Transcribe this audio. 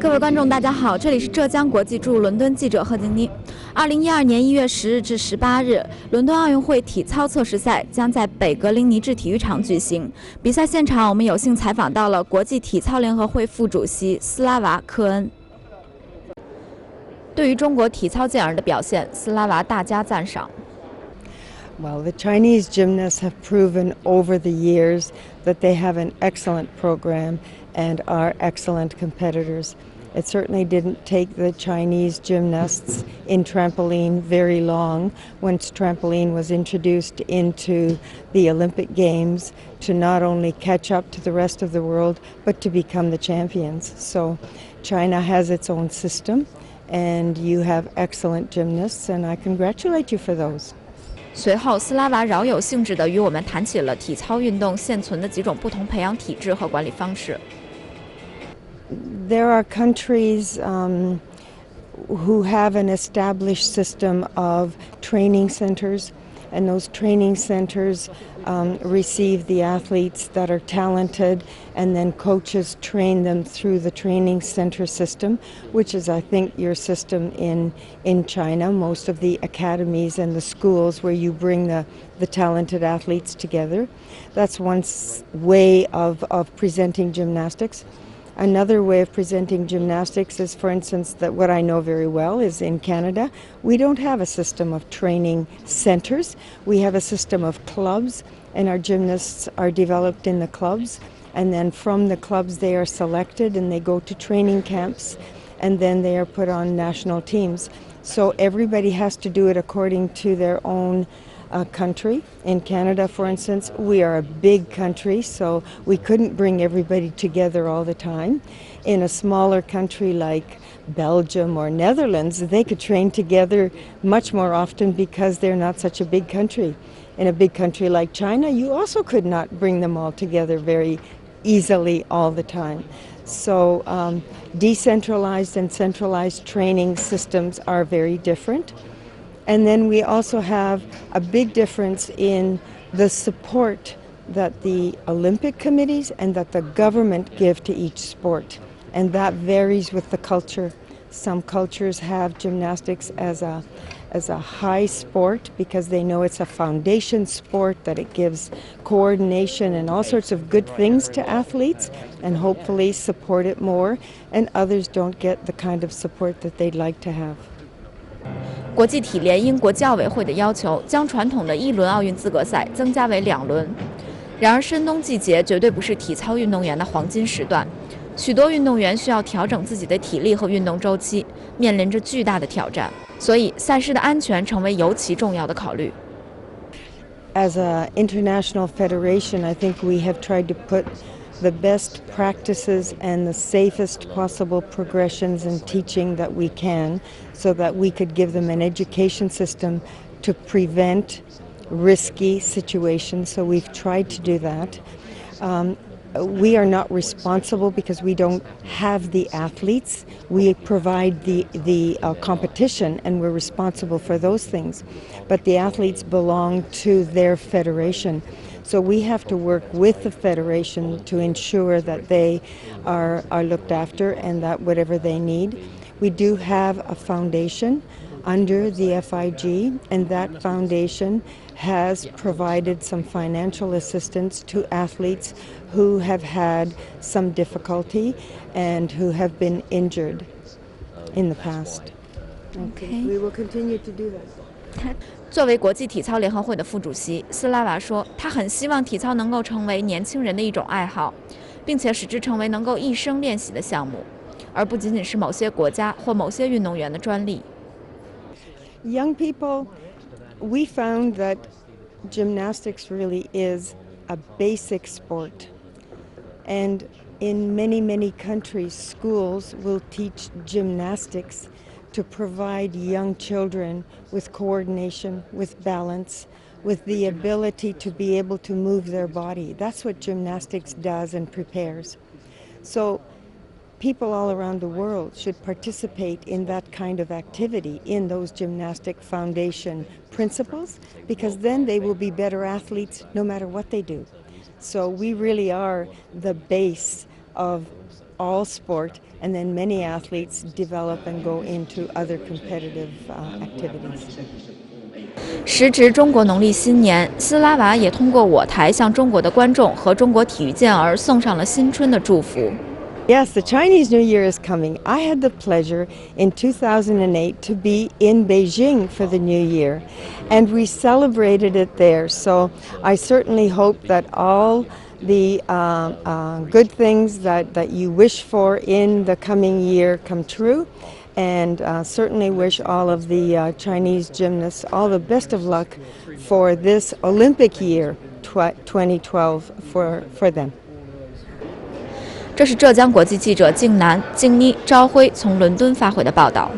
各位观众，大家好，这里是浙江国际驻伦敦记者贺晶晶。2012年1月10日至18日，伦敦奥运会体操测试赛将在北格林尼治体育场举行。比赛现场，我们有幸采访到了国际体操联合会副主席斯拉娃·科恩。对于中国体操健儿的表现，斯拉娃大加赞赏。 Well, the Chinese gymnasts have proven over the years that they have an excellent program and are excellent competitors. It certainly didn't take the Chinese gymnasts in trampoline very long once trampoline was introduced into the Olympic Games to not only catch up to the rest of the world, but to become the champions. So China has its own system, and you have excellent gymnasts, and I congratulate you for those. 随后，斯拉娃饶有兴致地与我们谈起了体操运动现存的几种不同培养体制和管理方式。 There are countries who have an established system of training centers, and those training centers receive the athletes that are talented, and then coaches train them through the training center system, which is, I think, your system in China. Most of the academies and the schools where you bring the talented athletes together. That's one way of presenting gymnastics. Another way of presenting gymnastics is, for instance, that what I know very well is in Canada, we don't have a system of training centers. We have a system of clubs, and our gymnasts are developed in the clubs. And then from the clubs, they are selected and they go to training camps, and then they are put on national teams. So everybody has to do it according to their own country. In Canada, for instance, we are a big country, so we couldn't bring everybody together all the time. In a smaller country like Belgium or Netherlands, they could train together much more often because they're not such a big country. In a big country like China, you also could not bring them all together very easily all the time. So decentralized and centralized training systems are very different. And then we also have a big difference in the support that the Olympic committees and that the government give to each sport. And that varies with the culture. Some cultures have gymnastics as a high sport because they know it's a foundation sport, that it gives coordination and all sorts of good things to athletes, and hopefully support it more. And others don't get the kind of support that they'd like to have. 国际体联因国际奥委会的要求，将传统的1轮奥运资格赛增加为2轮。然而，深冬季节绝对不是体操运动员的黄金时段，许多运动员需要调整自己的体力和运动周期，面临着巨大的挑战。所以，赛事的安全成为尤其重要的考虑。As an international federation, I think we have tried to put the best practices and the safest possible progressions in teaching that we can, so that we could give them an education system to prevent risky situations. So we've tried to do that. We are not responsible because we don't have the athletes. We provide the competition, and we're responsible for those things. But the athletes belong to their federation. So we have to work with the federation to ensure that they are looked after and that whatever they need. We do have a foundation under the FIG, and that foundation has provided some financial assistance to athletes who have had some difficulty and who have been injured in the past. Okay. We will continue to do that. 作为国际体操联合会的副主席，斯拉娃说，他很希望体操能够成为年轻人的一种爱好，并且使之成为能够一生练习的项目，而不仅仅是某些国家或某些运动员的专利。Young people, we found that gymnastics really is a basic sport. And in many countries, schools will teach gymnastics to provide young children with coordination, with balance, with the ability to be able to move their body. That's what gymnastics does and prepares. So people all around the world should participate in that kind of activity, in those gymnastic foundation principles, because then they will be better athletes no matter what they do. So we really are the base of all sport, and then many athletes develop and go into other competitive activities. 时值中国农历新年，斯拉娃也通过我台向中国的观众和中国体育健儿送上了新春的祝福。Yes, the Chinese New Year is coming. I had the pleasure in 2008 to be in Beijing for the New Year, and we celebrated it there. So I certainly hope that all the good things that you wish for in the coming year come true, and certainly wish all of the Chinese gymnasts all the best of luck for this Olympic year 2012 for them. 这是浙江国际记者静楠、静妮、赵辉从伦敦发回的报道。